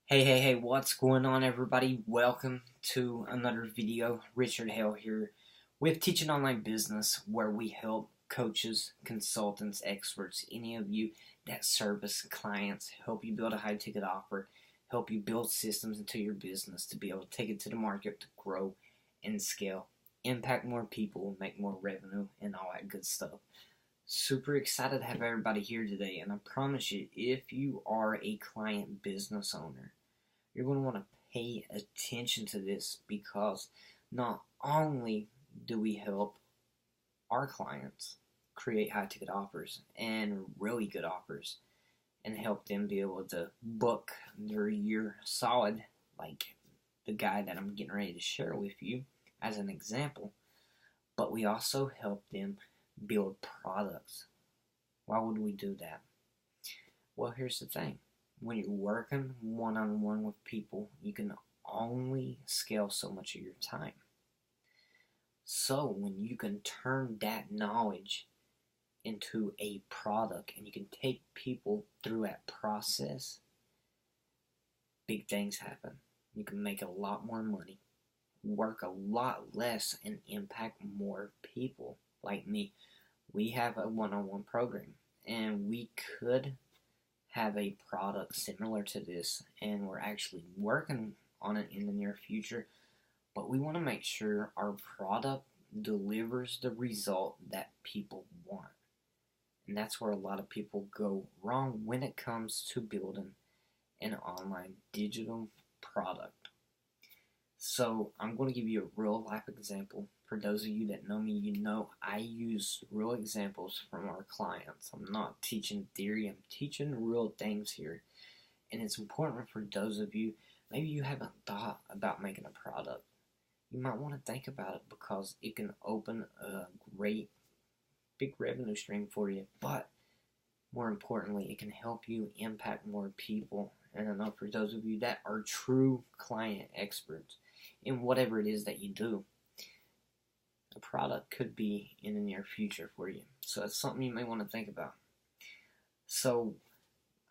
Hey, what's going on, everybody? Welcome to another video. Richard Hale here with Teaching Online Business, where we help coaches, consultants, experts, any of you that service clients, help you build a high ticket offer, help you build systems into your business to be able to take it to the market to grow and scale, impact more people, make more revenue, and all that good stuff. Super excited to have everybody here today, and I promise you, if you are a client business owner, you're going to want to pay attention to this, because not only do we help our clients create high ticket offers and really good offers and help them be able to book their year solid, like the guy that I'm getting ready to share with you as an example, but we also help them build products. Why would we do that? Well, here's the thing. When you're working one-on-one with people, you can only scale so much of your time. So when you can turn that knowledge into a product and you can take people through that process, big things happen. You can make a lot more money, work a lot less, and impact more people. Like me, we have a one-on-one program, and we could have a product similar to this, and we're actually working on it in the near future, but we want to make sure our product delivers the result that people want. And that's where a lot of people go wrong when it comes to building an online digital product. So I'm going to give you a real life example. For those of you that know me, you know I use real examples from our clients. I'm not teaching theory, I'm teaching real things here. And it's important for those of you, maybe you haven't thought about making a product. You might want to think about it, because it can open a great big revenue stream for you. But more importantly, it can help you impact more people. And I know for those of you that are true client experts in whatever it is that you do, a product could be in the near future for you. So it's something you may want to think about. So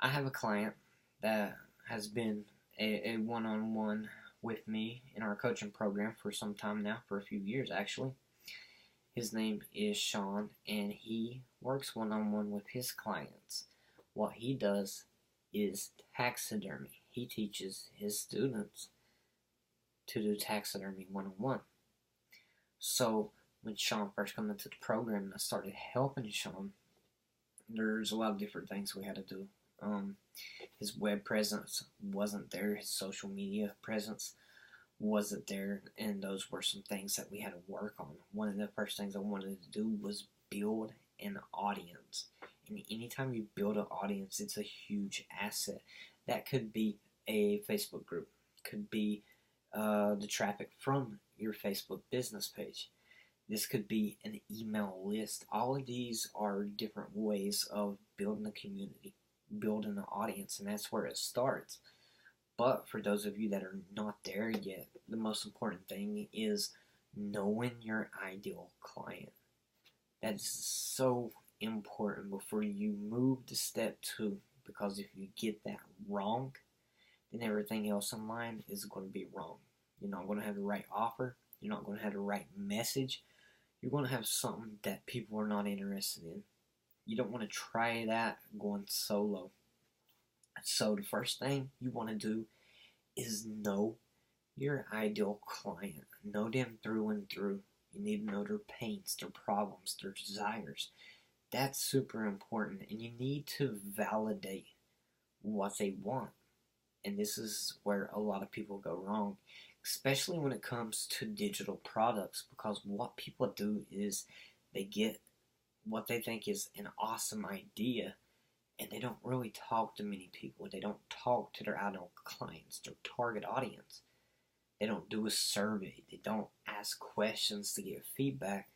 I have a client that has been a one-on-one with me in our coaching program for some time now, for a few years actually. His name is Sean, and he works one-on-one with his clients. What he does is taxidermy. He teaches his students to do taxidermy one-on-one. So when Sean first came into the program and I started helping Sean, there's a lot of different things we had to do. His web presence wasn't there. His social media presence wasn't there, and those were some things that we had to work on. One of the first things I wanted to do was build an audience. And anytime you build an audience, it's a huge asset. That could be a Facebook group, could be the traffic from your Facebook business page. This could be an email list. All of these are different ways of building a community, building an audience, and that's where it starts. But for those of you that are not there yet, the most important thing is knowing your ideal client. That is so important before you move to step 2, because if you get that wrong, then everything else in line is going to be wrong. You're not going to have the right offer. You're not going to have the right message. You're going to have something that people are not interested in. You don't want to try that going solo. So the first thing you want to do is know your ideal client. Know them through and through. You need to know their pains, their problems, their desires. That's super important, and you need to validate what they want. And this is where a lot of people go wrong, especially when it comes to digital products, because what people do is they get what they think is an awesome idea, and they don't really talk to many people. They don't talk to their ideal clients, their target audience. They don't do a survey. They don't ask questions to get feedback.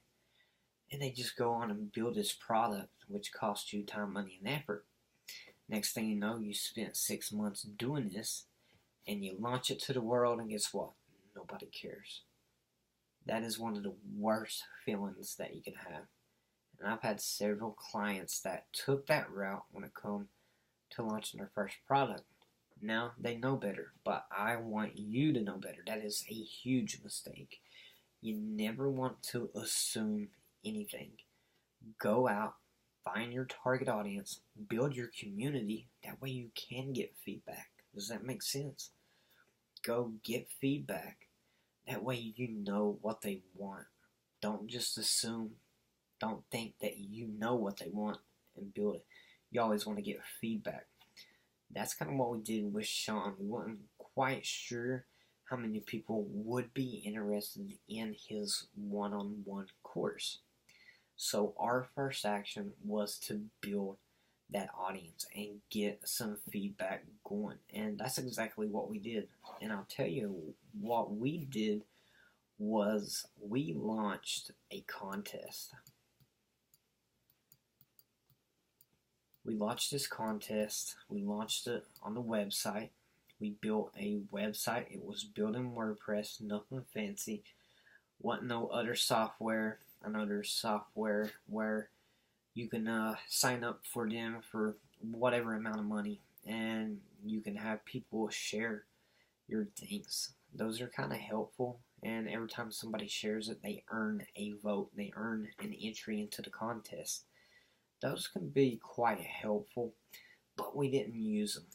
And they just go on and build this product, which costs you time, money, and effort. Next thing you know, you spent 6 months doing this, and you launch it to the world, and guess what? Nobody cares. That is one of the worst feelings that you can have. And I've had several clients that took that route when it come to launching their first product. Now they know better, but I want you to know better. That is a huge mistake. You never want to assume anything. Go out, find your target audience, build your community. That way you can get feedback. Does that make sense? Go get feedback. That way you know what they want. Don't just assume. Don't think that you know what they want and build it. You always want to get feedback. That's kind of what we did with Sean. We weren't quite sure how many people would be interested in his one-on-one course. So our first action was to build that audience and get some feedback going. And that's exactly what we did. And I'll tell you what we did was we launched a contest. We launched this contest. We launched it on the website. We built a website. It was built in WordPress, nothing fancy. Wasn't no other software. Another software where you can sign up for them for whatever amount of money, and you can have people share your things. Those are kind of helpful, and every time somebody shares it, they earn a vote. They earn an entry into the contest. Those can be quite helpful, but we didn't use them.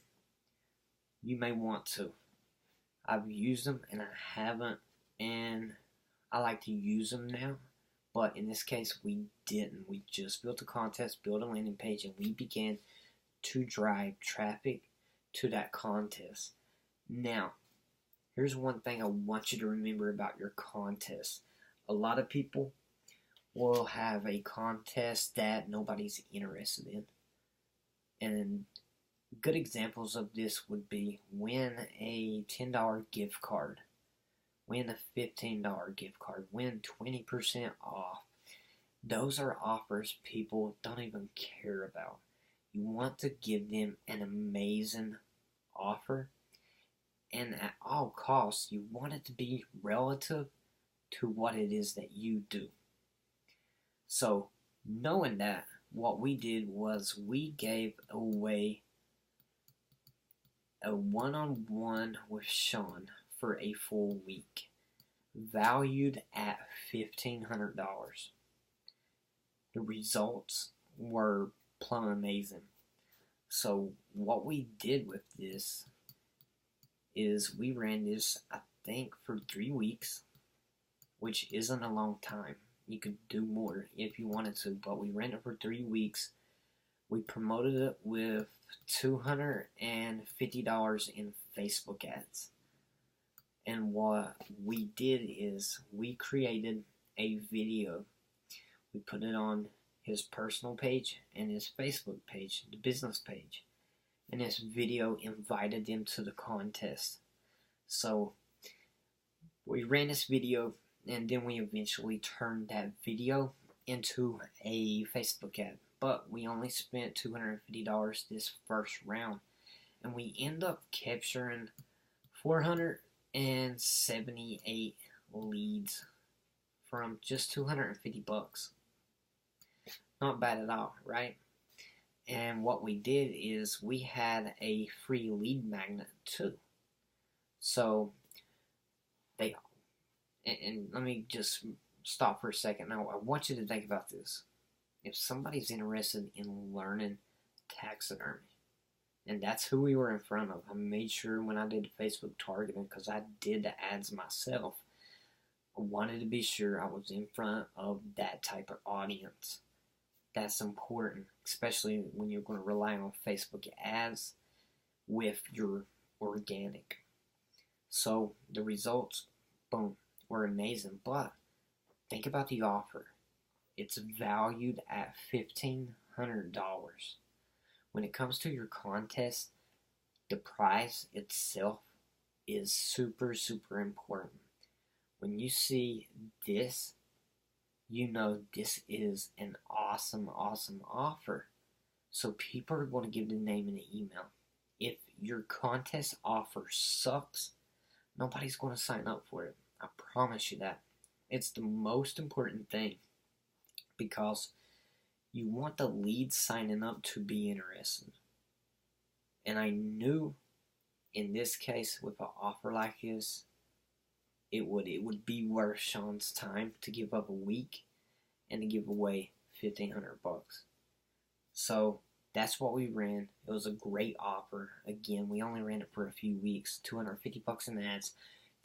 You may want to. I've used them and I haven't, and I like to use them now. But in this case, we didn't. We just built a contest, built a landing page, and we began to drive traffic to that contest. Now, here's one thing I want you to remember about your contest. A lot of people will have a contest that nobody's interested in. And good examples of this would be win a $10 gift card, win a $15 gift card, win 20% off. Those are offers people don't even care about. You want to give them an amazing offer, and at all costs, you want it to be relative to what it is that you do. So, knowing that, what we did was we gave away a one-on-one with Sean for a full week, valued at $1,500. The results were plumb amazing. So what we did with this is we ran this, I think, for 3 weeks, which isn't a long time. You could do more if you wanted to, but we ran it for 3 weeks. We promoted it with $250 in Facebook ads. And what we did is we created a video. We put it on his personal page and his Facebook page, the business page. And this video invited them to the contest. So we ran this video, and then we eventually turned that video into a Facebook ad. But we only spent $250 this first round, and we end up capturing 478 leads from just $250. Not bad at all, right? And what we did is we had a free lead magnet too. So and let me just stop for a second. Now I want you to think about this. If somebody's interested in learning taxidermy, and that's who we were in front of. I made sure when I did Facebook targeting, because I did the ads myself, I wanted to be sure I was in front of that type of audience. That's important, especially when you're going to rely on Facebook ads with your organic. So the results, boom, were amazing. But think about the offer. It's valued at $1,500. When it comes to your contest, the price itself is super, super important. When you see this, you know this is an awesome, awesome offer. So people are going to give the name and the email. If your contest offer sucks, nobody's going to sign up for it. I promise you that. It's the most important thing, because you want the leads signing up to be interested. And I knew in this case, with an offer like this, it would be worth Sean's time to give up a week and to give away $1,500. So that's what we ran. It was a great offer. Again, we only ran it for a few weeks. $250 in ads.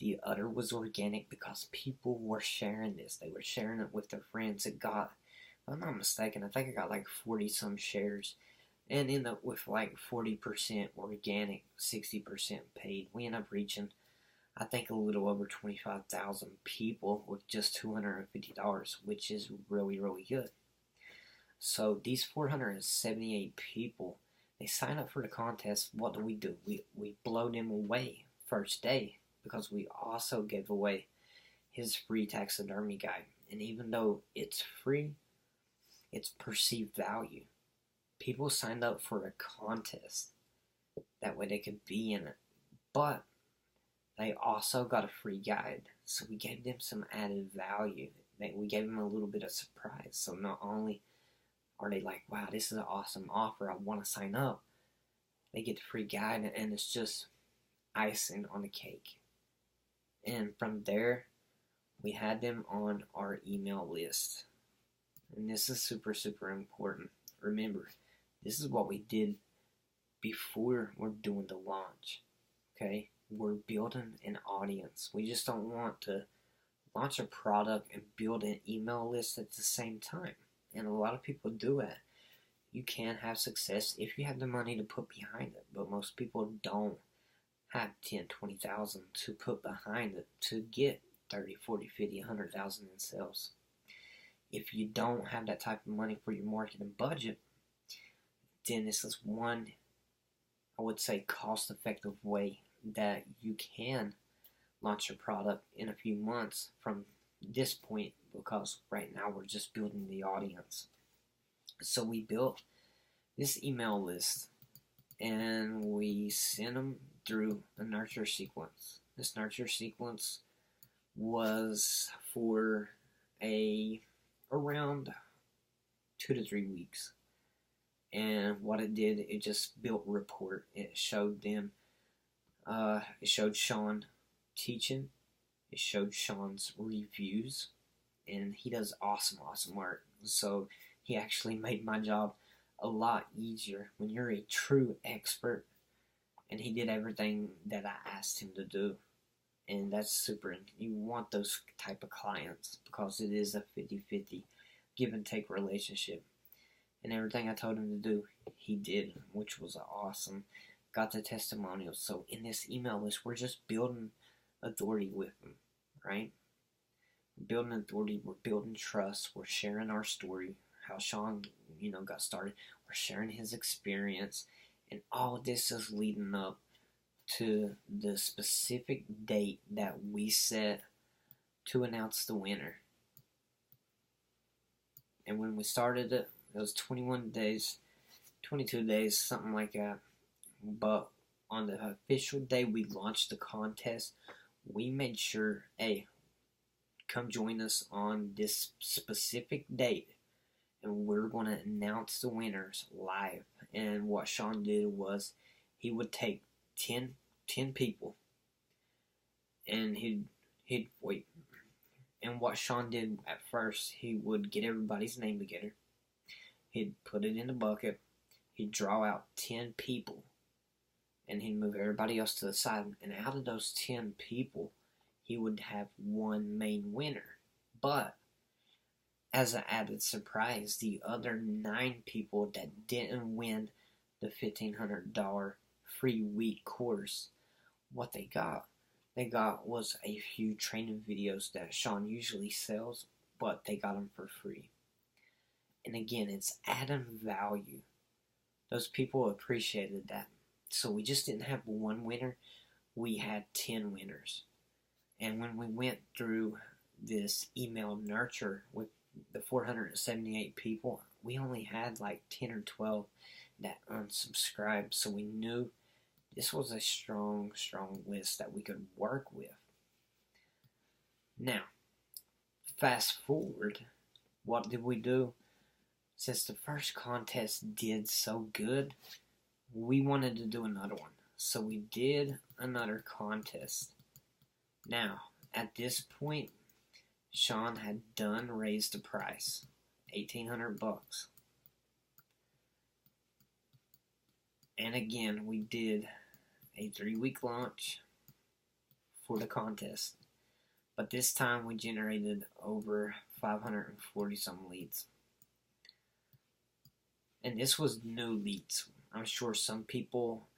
The other was organic because people were sharing this. They were sharing it with their friends. It got, if I'm not mistaken, I think it got like 40 some shares, and ended up with like 40% organic, 60% paid. We ended up reaching, I think, a little over 25,000 people with just $250, which is really, really good. So these 478 people, they sign up for the contest. What do? We blow them away first day because we also gave away his free taxidermy guide. And even though it's free, it's perceived value. People signed up for a contest. That way they could be in it. But they also got a free guide. So we gave them some added value. We gave them a little bit of surprise. So not only are they like, wow, this is an awesome offer, I want to sign up, they get the free guide, and it's just icing on the cake. And from there, we had them on our email list. And this is super, super important. Remember, this is what we did before we're doing the launch. Okay? We're building an audience. We just don't want to launch a product and build an email list at the same time. And a lot of people do it. You can have success if you have the money to put behind it. But most people don't have 10, 20,000 to put behind it to get 30, 40, 50, 100,000 in sales. If you don't have that type of money for your marketing budget, then this is one, I would say, cost-effective way that you can launch your product in a few months from this point, because right now we're just building the audience. So we built this email list and we sent them through a nurture sequence. This nurture sequence was for around 2 to 3 weeks. And what it did, it just built rapport. It showed them, it showed Sean teaching. It showed Sean's reviews. And he does awesome, awesome work. So he actually made my job a lot easier when you're a true expert. And he did everything that I asked him to do. And that's super. You want those type of clients because it is a 50-50 give and take relationship. And everything I told him to do, he did, which was awesome. Got the testimonials. So in this email list, we're just building authority with them, right? We're building authority. We're building trust. We're sharing our story, how Sean, got started. We're sharing his experience. And all of this is leading up to the specific date that we set to announce the winner. And when we started it, it was 21 days, 22 days, something like that. But on the official day we launched the contest, we made sure, hey, come join us on this specific date, and we're going to announce the winners live. And what Sean did was he would take 10 people, and he'd wait. And what Sean did at first, he would get everybody's name together. He'd put it in a bucket. He'd draw out 10 people, and he'd move everybody else to the side. And out of those 10 people, he would have one main winner. But as an added surprise, the other 9 people that didn't win the $1,500 free week course, what they got was a few training videos that Sean usually sells, but they got them for free. And again, it's adding value. Those people appreciated that. So we just didn't have one winner. We had 10 winners. And when we went through this email nurture with the 478 people, we only had like 10 or 12 that unsubscribed. So we knew this was a strong, strong list that we could work with. Now, fast forward, what did we do? Since the first contest did so good, we wanted to do another one. So we did another contest. Now, at this point, Sean had raised the price, $1,800. And again, we did a 3-week launch for the contest. But this time we generated over 540 some leads. And this was new leads. I'm sure some people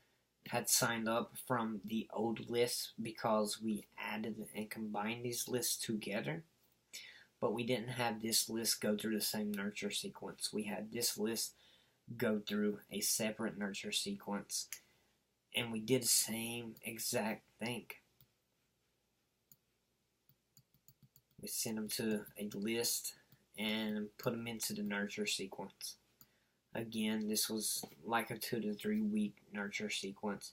had signed up from the old list because we added and combined these lists together. But we didn't have this list go through the same nurture sequence. We had this list go through a separate nurture sequence. And we did the same exact thing. We sent them to a list and put them into the nurture sequence. Again, this was like a 2 to 3 week nurture sequence.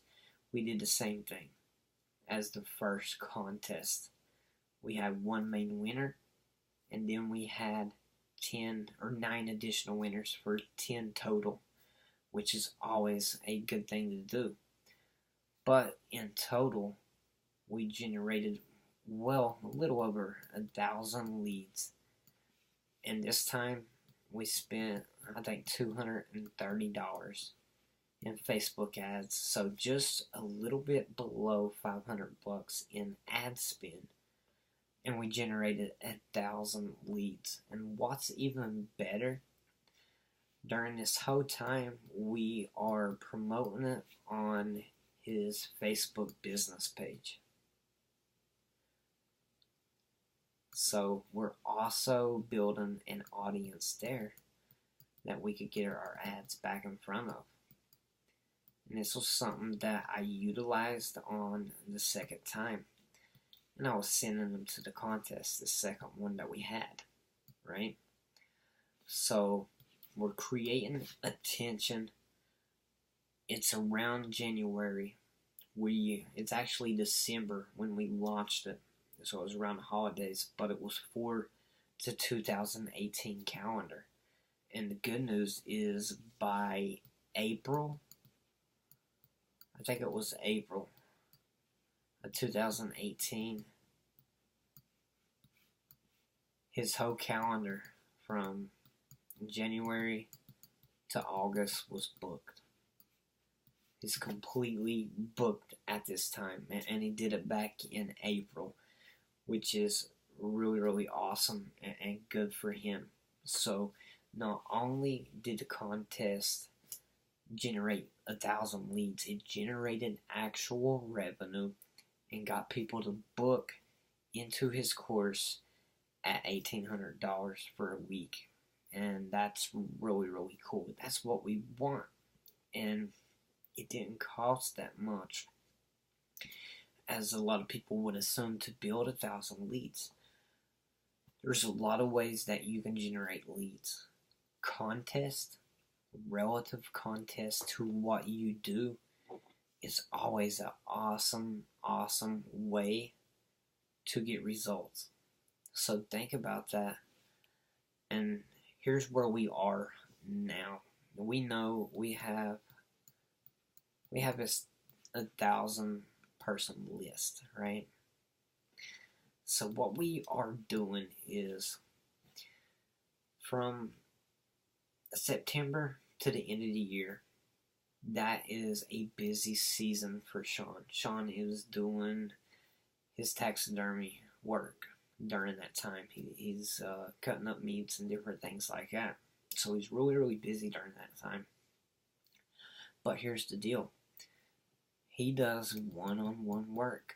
We did the same thing as the first contest. We had one main winner, and then we had 10 or 9 additional winners for 10 total, which is always a good thing to do. But in total, we generated a little over 1,000 leads. And this time, we spent, I think, $230 in Facebook ads. So just a little bit below $500 in ad spend. And we generated 1,000 leads. And what's even better, during this whole time, we are promoting it on his Facebook business page. So we're also building an audience there that we could get our ads back in front of. And this was something that I utilized on the second time. And I was sending them to the contest, the second one that we had, right? So we're creating attention. It's around January. It's actually December when we launched it. So it was around the holidays, but it was for the 2018 calendar. And the good news is by April, I think it was April of 2018, his whole calendar from January to August was booked. He's completely booked at this time, and he did it back in April, which is really, really awesome and good for him. So not only did the contest generate 1,000 leads, it generated actual revenue and got people to book into his course at $1,800 for a week. And that's really, really cool. That's what we want. And it didn't cost that much, as a lot of people would assume, to build 1,000 leads. There's a lot of ways that you can generate leads. Contest, relative contest to what you do, is always an awesome, awesome way to get results. So think about that. And here's where we are now. We know we have this 1,000 person list, right? So what we are doing is, from September to the end of the year, that is a busy season for Sean. Sean is doing his taxidermy work during that time. He's cutting up meats and different things like that. So he's really, really busy during that time. But here's the deal. He does one-on-one work.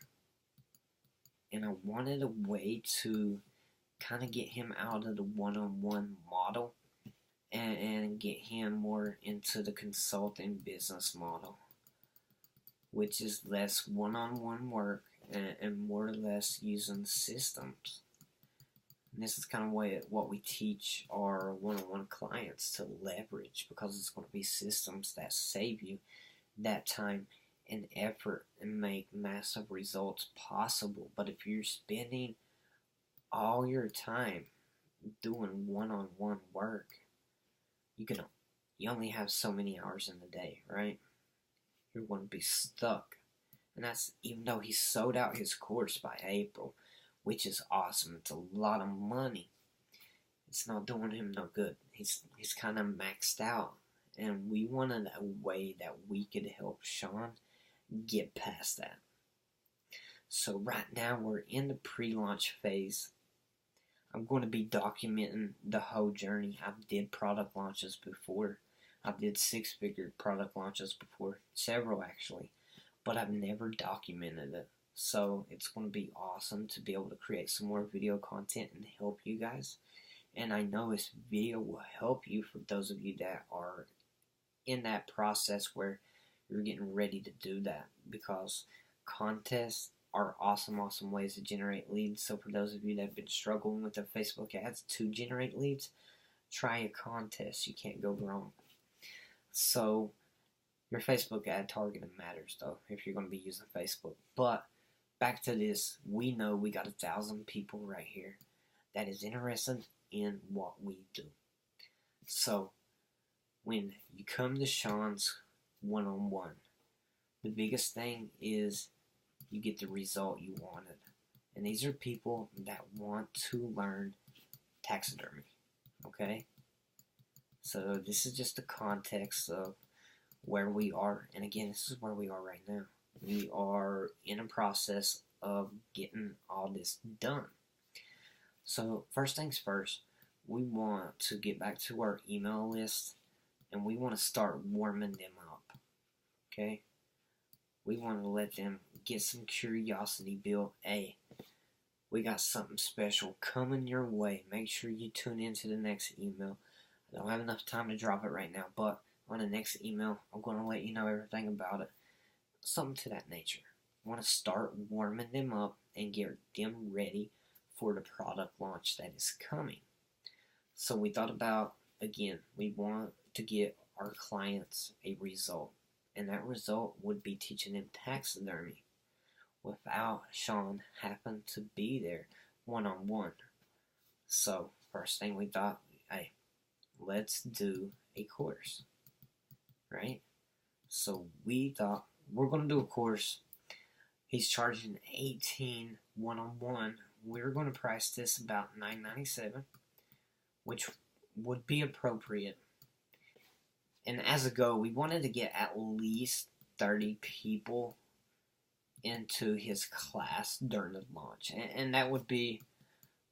And I wanted a way to kind of get him out of the one-on-one model and get him more into the consulting business model, which is less one-on-one work and more or less using systems. And this is kind of what we teach our one-on-one clients to leverage, because it's going to be systems that save you that time and effort and make massive results possible. But if you're spending all your time doing one-on-one work, you only have so many hours in the day, right? you're going to be stuck. And that's even though he sold out his course by April, which is awesome. It's a lot of money. It's not doing him no good. He's kind of maxed out. And we wanted a way that we could help Sean get past that. So right now we're in the pre-launch phase. I'm going to be documenting the whole journey. I've did product launches before. I did 6-figure product launches before, several actually, but I've never documented it. So it's going to be awesome to be able to create some more video content and help you guys. And I know this video will help you for those of you that are in that process where you're getting ready to do that, because contests are awesome ways to generate leads. So for those of you that have been struggling with their Facebook ads to generate leads, try a contest. You can't go wrong. So your Facebook ad targeting matters though if you're going to be using Facebook. But back to this, we know we got 1,000 people right here that is interested in what we do. So when you come to Sean's one-on-one, the biggest thing is you get the result you wanted. And these are people that want to learn taxidermy. Okay? So this is just the context of where we are. And again, this is where we are right now. We are in a process of getting all this done. So first things first, we want to get back to our email list, and we want to start warming them up. Okay? We want to let them get some curiosity built. Hey, we got something special coming your way. Make sure you tune into the next email. I don't have enough time to drop it right now, but on the next email, I'm going to let you know everything about it. Something to that nature. I want to start warming them up and get them ready for the product launch that is coming. So we thought about, again, we want to get our clients a result. And that result would be teaching them taxidermy without Sean happen to be there one-on-one. So first thing we thought, hey, let's do a course, right? So we thought we're going to do a course. He's charging $18 one-on-one. We're going to price this about $9.97, which would be appropriate. And as a goal, we wanted to get at least 30 people into his class during the launch. And that would be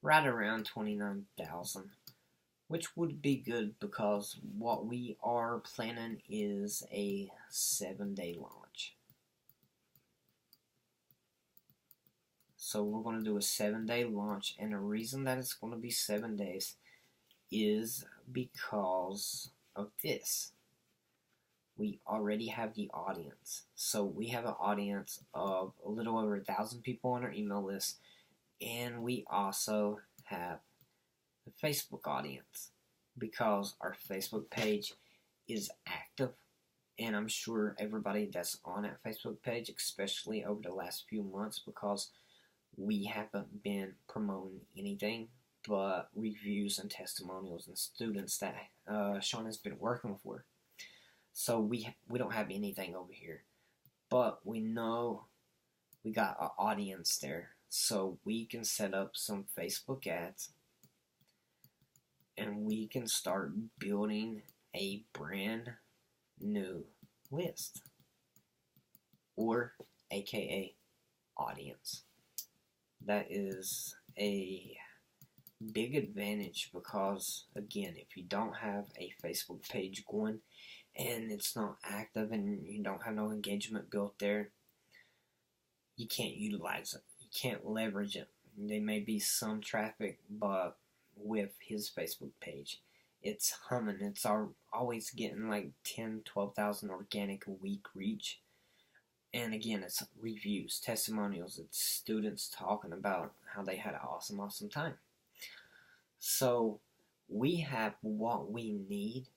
right around 29,000, which would be good because what we are planning is a 7-day launch. So we're going to do a 7-day launch, and the reason that it's going to be 7 days is because of this. We already have the audience. So we have an audience of a little over 1,000 people on our email list, and we also have the Facebook audience because our Facebook page is active, and I'm sure everybody that's on that Facebook page, especially over the last few months, because we haven't been promoting anything but reviews and testimonials and students that Sean has been working for. So we don't have anything over here, but we know we got an audience there, so we can set up some Facebook ads, and we can start building a brand new list, or AKA audience. That is a big advantage because, again, if you don't have a Facebook page going and it's not active and you don't have no engagement built there, you can't utilize it. You can't leverage it. There may be some traffic, but with his Facebook page, it's humming. It's always getting like 10, 12,000 organic a week reach. And again, it's reviews, testimonials, it's students talking about how they had an awesome time. So we have what we need,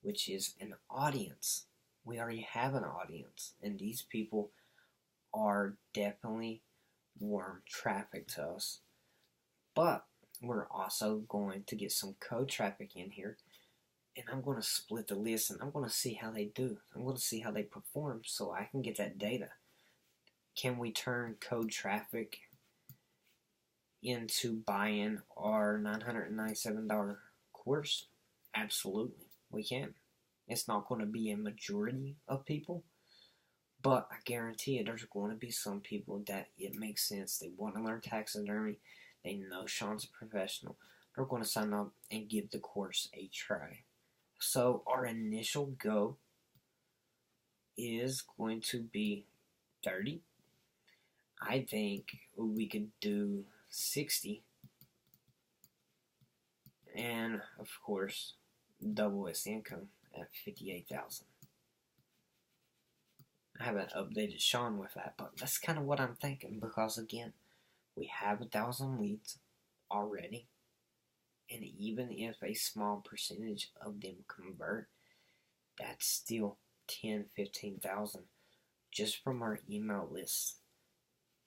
which is an audience. We already have an audience, and these people are definitely warm traffic to us. But we're also going to get some code traffic in here, and I'm going to split the list, and I'm going to see how they do. I'm going to see how they perform so I can get that data. Can we turn code traffic into buying our $997 course? Absolutely, we can. It's not going to be a majority of people, but I guarantee you there's going to be some people that it makes sense. They want to learn taxidermy. They know Sean's a professional. They're going to sign up and give the course a try. So our initial go is going to be 30. I think we could do 60. And of course, double its income at 58,000. I haven't updated Sean with that, but that's kind of what I'm thinking, because again, we have 1,000 leads already, and even if a small percentage of them convert, that's still 10, 15,000 just from our email list.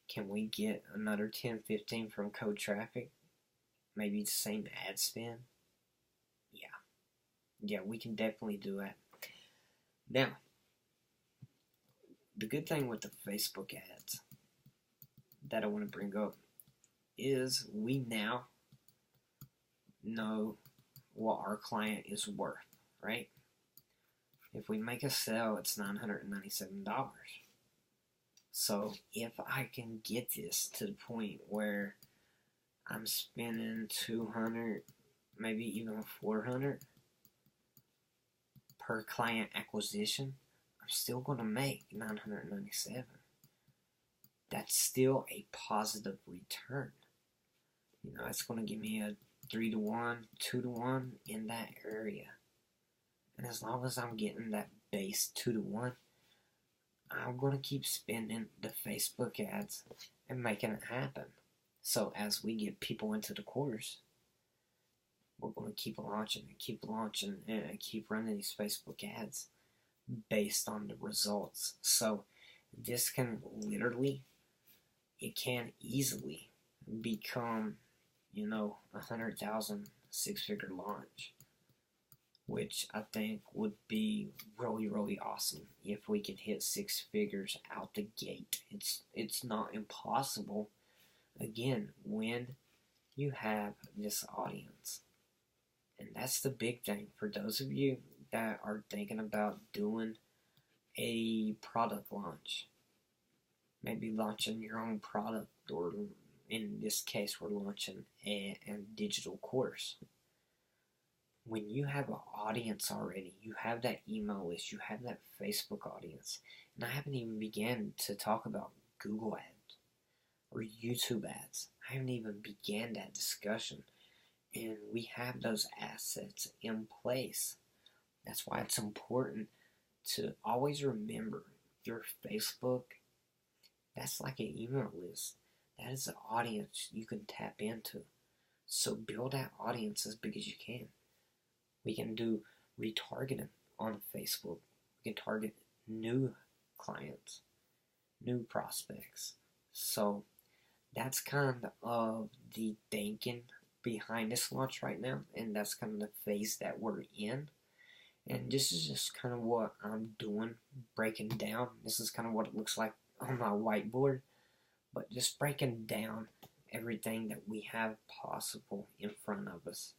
Can we get another 10, 15 from code traffic? Maybe the same ad spend? Yeah, we can definitely do that. Now, the good thing with the Facebook ads that I want to bring up is we now know what our client is worth, right? If we make a sale, it's $997. So if I can get this to the point where I'm spending $200, maybe even $400 per client acquisition, I'm still going to make $997. That's still a positive return. You know, it's going to give me a 3-to-1, 2-to-1 in that area. And as long as I'm getting that base 2-to-1, I'm going to keep spending the Facebook ads and making it happen. So as we get people into the course, we're going to keep launching and keep running these Facebook ads based on the results. So this can literally, it can easily become, you know, 100,000 six-figure launch, which I think would be really, really awesome if we could hit 6 figures out the gate. It's not impossible, again, when you have this audience. And that's the big thing for those of you that are thinking about doing a product launch. Maybe launching your own product, or in this case, we're launching a digital course. When you have an audience already, you have that email list, you have that Facebook audience, and I haven't even began to talk about Google ads or YouTube ads. I haven't even began that discussion, and we have those assets in place. That's why it's important to always remember your Facebook, that's like an email list. That is an audience you can tap into. So build that audience as big as you can. We can do retargeting on Facebook. We can target new clients, new prospects. So that's kind of the thinking behind this launch right now, and that's kind of the phase that we're in. And this is just kind of what I'm doing, breaking down. This is kind of what it looks like on my whiteboard, but just breaking down everything that we have possible in front of us.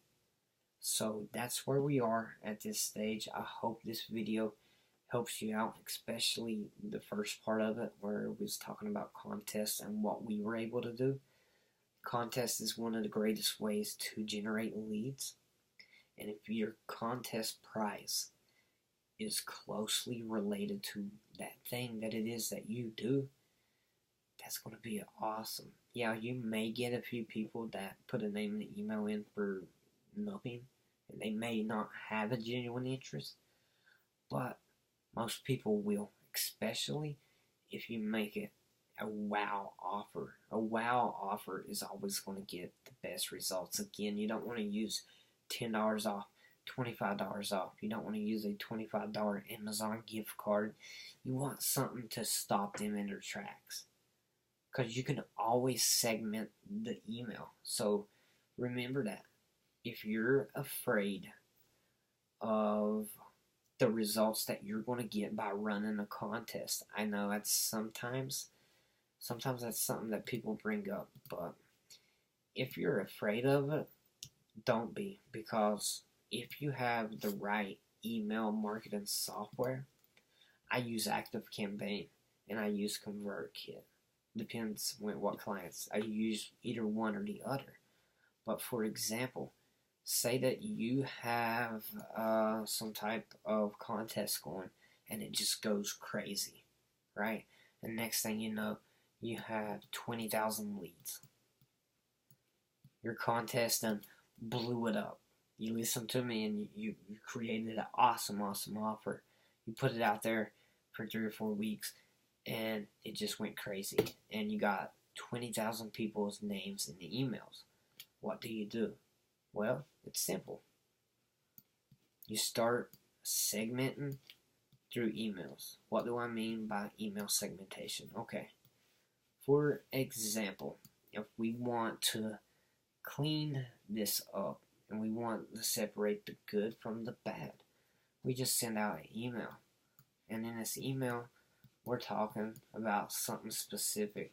So that's where we are at this stage. I hope this video helps you out, especially the first part of it where it was talking about contests and what we were able to do. Contest is one of the greatest ways to generate leads. And if your contest prize is closely related to that thing that it is that you do, that's going to be awesome. Yeah, you may get a few people that put a name and email in for nothing, and they may not have a genuine interest, but most people will, especially if you make it a wow offer. A wow offer is always going to get the best results. Again, you don't want to use $10 off, $25 off. You don't want to use a $25 Amazon gift card. You want something to stop them in their tracks, because you can always segment the email. So remember that. If you're afraid of the results that you're going to get by running a contest. I know that's sometimes that's something that people bring up, but if you're afraid of it, don't be, because if you have the right email marketing software, I use ActiveCampaign and I use ConvertKit. Depends on what clients. I use either one or the other. But for example, say that you have some type of contest going and it just goes crazy, right? And next thing you know, you have 20,000 leads. Your contest and blew it up. You listened to me and you created an awesome offer. You put it out there for 3 or 4 weeks and it just went crazy. And you got 20,000 people's names in the emails. What do? Well, it's simple. You start segmenting through emails. What do I mean by email segmentation? Okay. For example, if we want to clean this up and we want to separate the good from the bad, we just send out an email. And in this email, we're talking about something specific.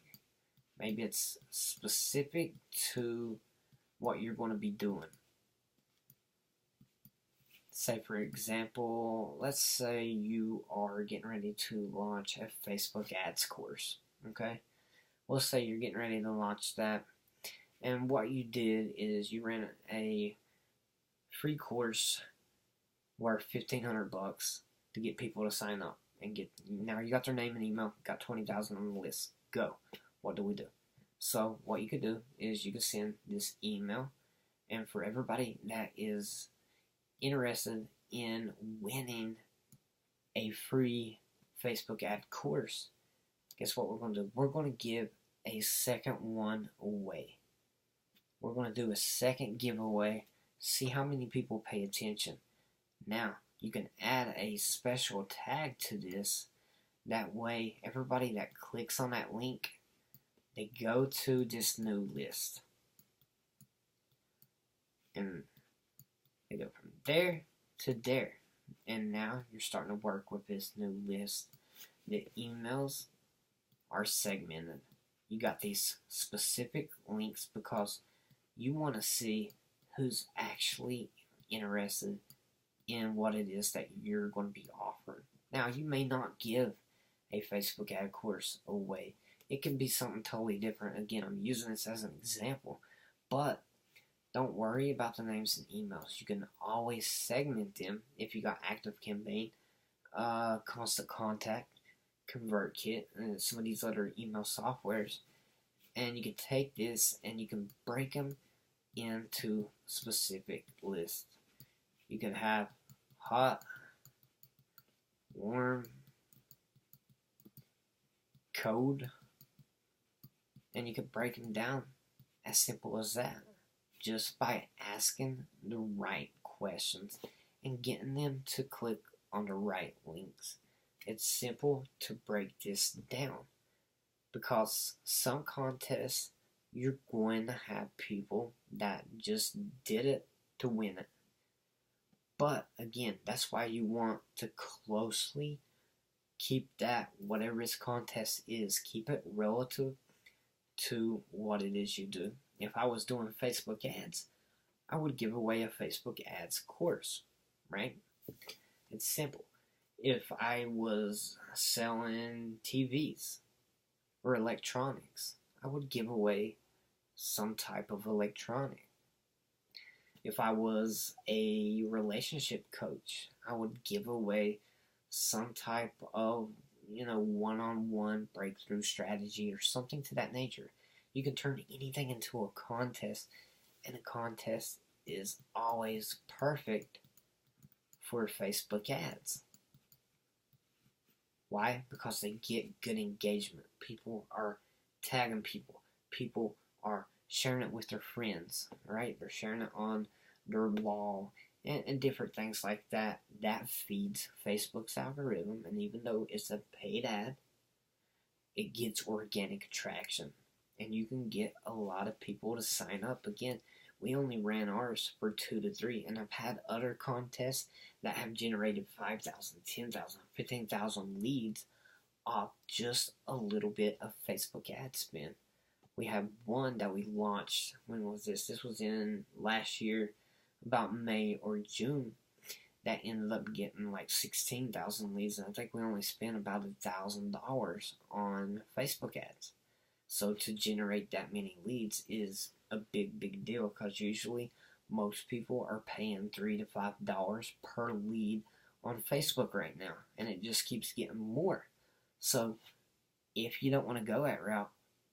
Maybe it's specific to what you're going to be doing. Say, for example, let's say you are getting ready to launch a Facebook ads course, okay? We'll say you're getting ready to launch that, and what you did is you ran a free course worth $1,500 to get people to sign up and get. Now you got their name and email, got 20,000 on the list. Go. What do? So what you could do is you could send this email, and for everybody that is interested in winning a free Facebook ad course, guess what we're going to do? We're going to give a second one away. We're going to do a second giveaway. See how many people pay attention. Now, you can add a special tag to this. That way, everybody that clicks on that link, they go to this new list. And they go from there to there. And now you're starting to work with this new list. The emails are segmented. You got these specific links because you want to see who's actually interested in what it is that you're going to be offering. Now, you may not give a Facebook ad course away. It can be something totally different. Again, I'm using this as an example, but don't worry about the names and emails. You can always segment them if you got ActiveCampaign, Constant Contact, ConvertKit, and some of these other email softwares. And you can take this and you can break them into specific lists. You can have hot, warm, cold, and you can break them down as simple as that, just by asking the right questions and getting them to click on the right links. It's simple to break this down, because some contests you're going to have people that just did it to win it. But again, that's why you want to closely keep that, whatever this contest is, keep it relative to what it is you do. If I was doing Facebook ads, I would give away a Facebook ads course, right? It's simple. If I was selling TVs or electronics, I would give away some type of electronic. If I was a relationship coach, I would give away some type of, one-on-one breakthrough strategy or something to that nature. You can turn anything into a contest, and a contest is always perfect for Facebook ads. Why? Because they get good engagement. People are tagging people. People are sharing it with their friends, right? They're sharing it on their wall and different things like that. That feeds Facebook's algorithm, and even though it's a paid ad, it gets organic traction. And you can get a lot of people to sign up. Again, we only ran ours for 2 to 3, and I've had other contests that have generated 5,000, 10,000, 15,000 leads off just a little bit of Facebook ad spend. We have one that we launched, when was this? This was in last year, about May or June, that ended up getting like 16,000 leads, and I think we only spent about $1,000 on Facebook ads. So to generate that many leads is a big deal, because usually most people are paying $3 to $5 per lead on Facebook right now, and it just keeps getting more. So if you don't want to go that route,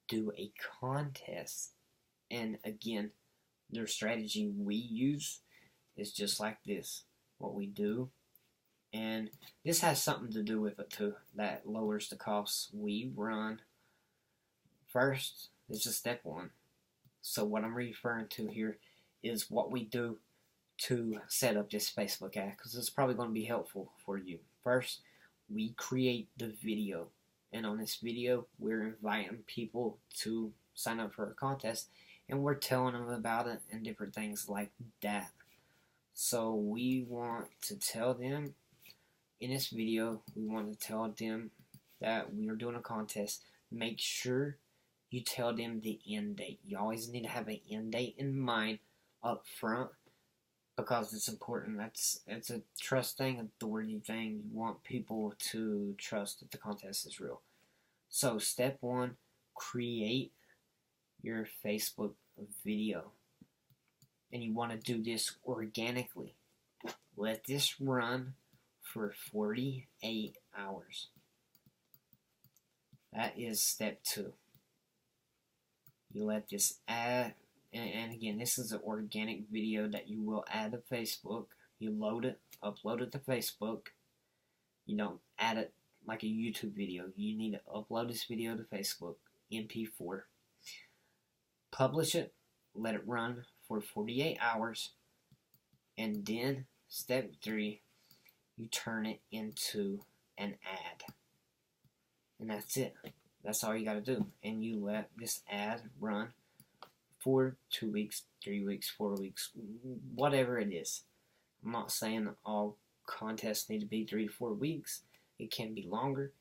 do a contest. And again, the strategy we use is just like this, what we do. And this has something to do with it too, that lowers the costs. We run first. This is step one. So what I'm referring to here is what we do to set up this Facebook ad, because it's probably going to be helpful for you. First, we create the video, and on this video we're inviting people to sign up for a contest, and we're telling them about it and different things like that. So we want to tell them in this video, we want to tell them that we are doing a contest. Make sure you tell them the end date. You always need to have an end date in mind up front, because it's important. It's a trust thing, authority thing. You want people to trust that the contest is real. So step one, create your Facebook video. And you want to do this organically. Let this run for 48 hours. That is step two. You let this add, and again, this is an organic video that you will add to Facebook. You load it, upload it to Facebook. You don't add it like a YouTube video. You need to upload this video to Facebook, MP4. Publish it, let it run for 48 hours, and then step three, you turn it into an ad. And that's it. That's all you got to do. And you let this ad run for 2 weeks, 3 weeks, 4 weeks, whatever it is. I'm not saying all contests need to be 3 to 4 weeks. It can be longer,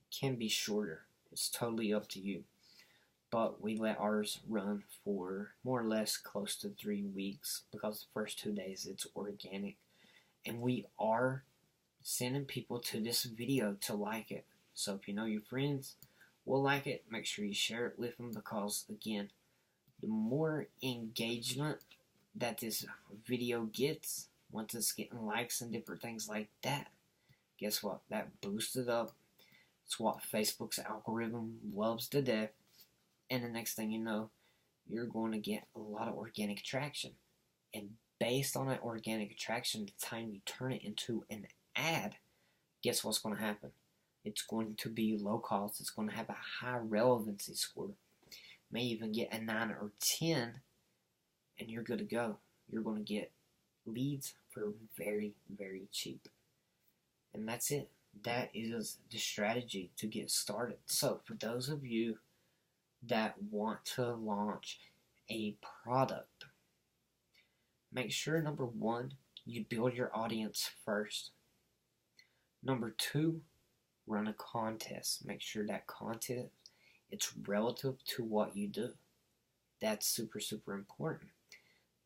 it can be shorter. It's totally up to you. But we let ours run for more or less close to 3 weeks, because the first 2 days it's organic. And we are sending people to this video to like it. So if you know your friends will like it, make sure you share it with them, because again, the more engagement that this video gets, once it's getting likes and different things like that, guess what? That boosts it up. It's what Facebook's algorithm loves to death. And the next thing you know, you're going to get a lot of organic traction. And based on that organic attraction, the time you turn it into an ad, guess what's going to happen? It's going to be low cost. It's going to have a high relevancy score. May even get a 9 or 10, and you're good to go. You're going to get leads for very cheap. And that's it. That is the strategy to get started. So for those of you that want to launch a product, make sure, number one, you build your audience first. Number two, run a contest. Make sure that content, it's relative to what you do. That's super important.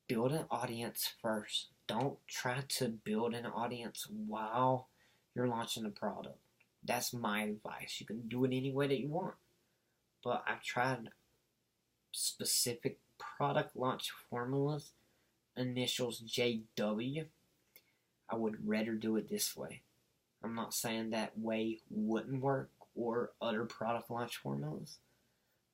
Build an audience first. Don't try to build an audience while you're launching a product. That's my advice. You can do it any way that you want. But I've tried specific product launch formulas, initials JW. I would rather do it this way. I'm not saying that way wouldn't work, or other product launch formulas,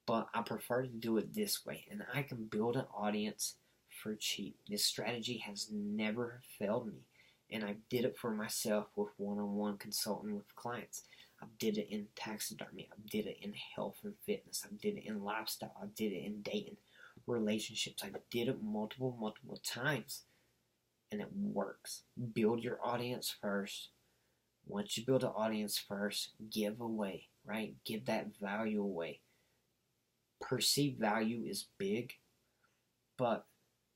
but I prefer to do it this way, and I can build an audience for cheap. This strategy has never failed me, and I did it for myself with one-on-one consulting with clients. I did it in taxidermy. I did it in health and fitness. I did it in lifestyle. I did it in dating, relationships. I did it multiple times, and it works. Build your audience first. Once you build an audience first, give away, right? Give that value away. Perceived value is big, but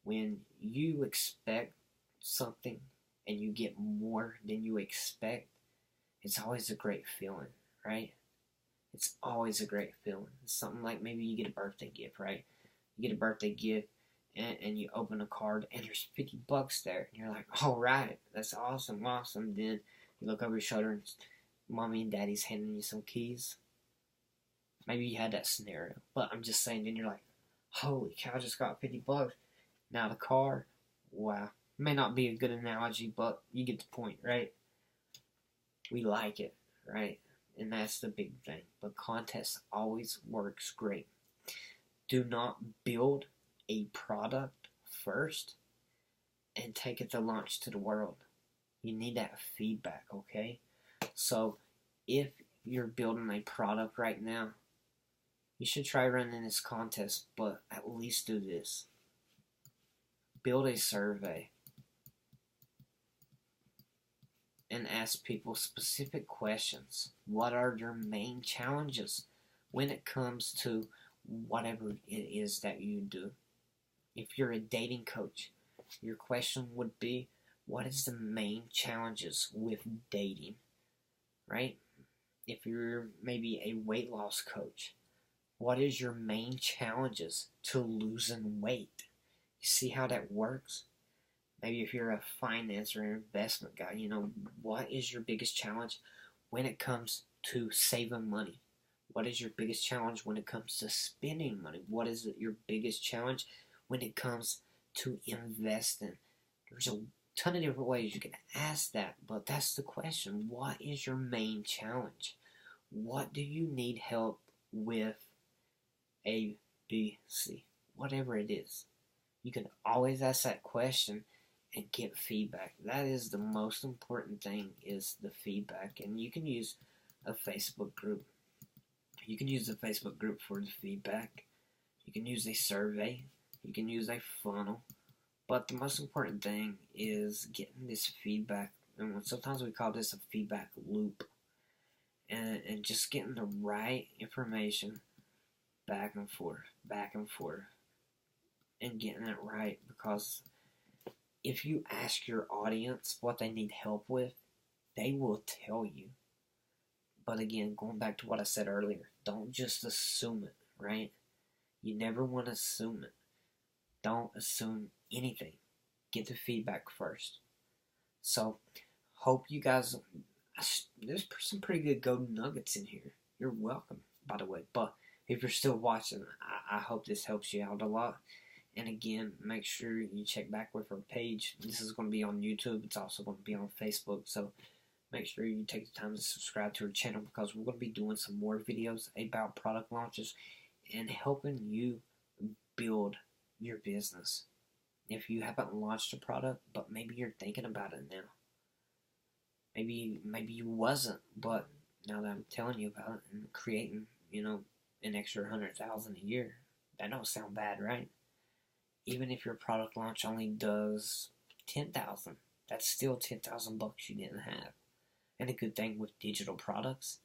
when you expect something and you get more than you expect, it's always a great feeling, right? It's always a great feeling. It's something like maybe you get a birthday gift, right? You get a birthday gift and you open a card and there's $50 there. And you're like, all right, that's awesome. Then you look over your shoulder and mommy and daddy's handing you some keys. Maybe you had that scenario. But I'm just saying, then you're like, holy cow, I just got $50. Now the car, wow. May not be a good analogy, but you get the point, right? We like it, right? And that's the big thing. But contest always works great. Do not build a product first and take it to launch to the world. You need that feedback, okay? So if you're building a product right now, you should try running this contest, but at least do this. Build a survey and ask people specific questions. What are your main challenges when it comes to whatever it is that you do? If you're a dating coach, your question would be, what is the main challenges with dating, right? If you're maybe a weight loss coach, what is your main challenges to losing weight? You see how that works? Maybe if you're a finance or investment guy, what is your biggest challenge when it comes to saving money? What is your biggest challenge when it comes to spending money? What is your biggest challenge when it comes to investing? There's a ton of different ways you can ask that, but that's the question. What is your main challenge? What do you need help with? A, B, C, whatever it is. You can always ask that question and get feedback. That is the most important thing, is the feedback. And you can use a Facebook group. You can use a Facebook group for the feedback. You can use a survey. You can use a funnel. But the most important thing is getting this feedback. And sometimes we call this a feedback loop. And just getting the right information back and forth, and getting it right. Because if you ask your audience what they need help with, they will tell you. But again, going back to what I said earlier, don't just assume it, right? You never want to assume it. Don't assume anything. Get the feedback first. So, hope you guys, there's some pretty good golden nuggets in here. You're welcome, by the way. But if you're still watching, I hope this helps you out a lot. And again, make sure you check back with our page. This is going to be on YouTube. It's also going to be on Facebook. So make sure you take the time to subscribe to our channel, because we're going to be doing some more videos about product launches and helping you build your business. If you haven't launched a product, but maybe you're thinking about it now. Maybe you wasn't, but now that I'm telling you about it and creating, an extra $100,000 a year, that don't sound bad, right? Even if your product launch only does $10,000, that's still $10,000 you didn't have. And a good thing with digital products,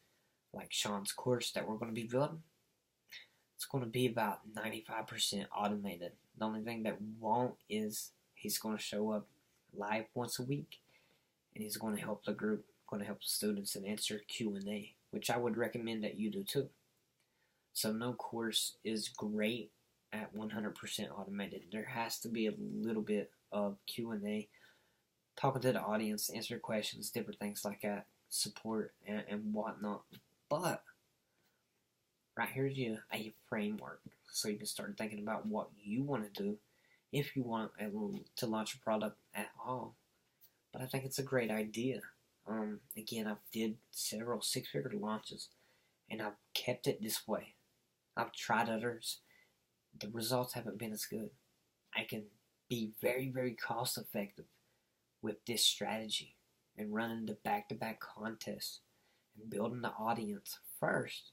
like Sean's course that we're going to be building, it's going to be about 95% automated. The only thing that won't is he's going to show up live once a week, and he's going to help the group, going to help the students and answer Q&A, which I would recommend that you do too. So no course is great at 100% automated. There has to be a little bit of Q&A, talking to the audience, answer questions, different things like that, support and whatnot. But right here's a framework, so you can start thinking about what you want to do if you want to launch a product at all. But I think it's a great idea. Again, I've did several six-figure launches, and I've kept it this way. I've tried others. The results haven't been as good. I can be very, very cost effective with this strategy and running the back-to-back contests and building the audience first,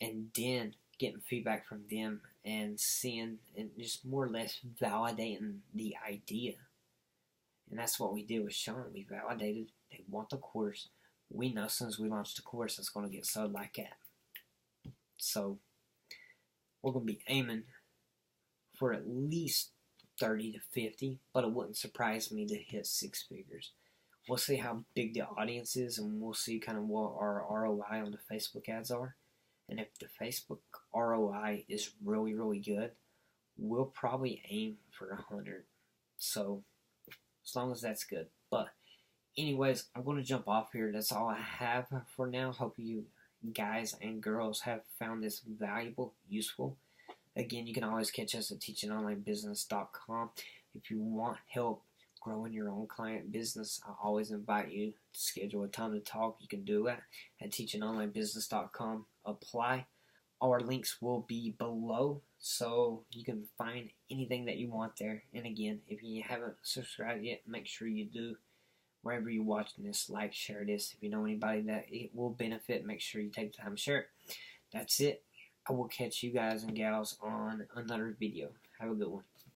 and then getting feedback from them and seeing and just more or less validating the idea. And that's what we did with Sean. We validated they want the course. We know as soon as we launch the course, it's going to get sold like that. So we're going to be aiming for at least 30 to 50, but it wouldn't surprise me to hit 6 figures. We'll see how big the audience is, and we'll see kind of what our ROI on the Facebook ads are. And if the Facebook ROI is really, really good, we'll probably aim for 100. So, as long as that's good. But, anyways, I'm going to jump off here. That's all I have for now. Hope you guys and girls have found this valuable, useful. Again, you can always catch us at teachingonlinebusiness.com. If you want help growing your own client business, I always invite you to schedule a time to talk. You can do it at teachingonlinebusiness.com. Apply. Our links will be below, so you can find anything that you want there. And again, if you haven't subscribed yet, make sure you do. Wherever you're watching this, like, share this. If you know anybody that it will benefit, make sure you take the time to share it. That's it. I will catch you guys and gals on another video. Have a good one.